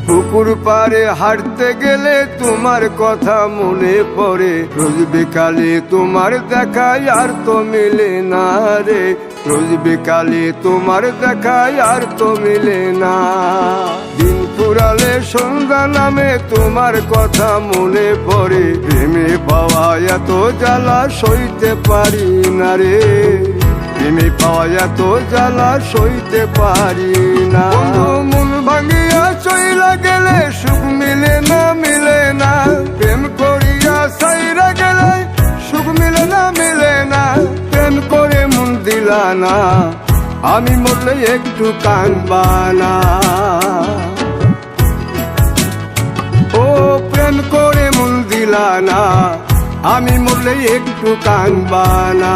পুকুর পাড়ে হাঁটতে গেলে তোমার কথা মনে পড়ে, রোজ বিকালে তোমার দেখা আর তো মিলে না রে, রোজ বিকালে তোমার দেখা আর তো মিলে না। দিন ফুরালে সন্ধ্যা নামে তোমার কথা মনে পড়ে, প্রেমে পাওয়া এত জ্বালা সইতে পারি না রে, প্রেমে পাওয়া এত জ্বালা সইতে পারি না। মন ভাঙিয়া চইলা গেলে সুখ মিলে না, মিলে না, প্রেম করিয়া সাইরা গেলে সুখ মিলে না, মিলে না, প্রেম করে মন দিলা না, আমি মরলে একটু কাঁদবা না। ও প্রেম করে মন দিলা না, আমি মরলে একটু কাঁদবা না।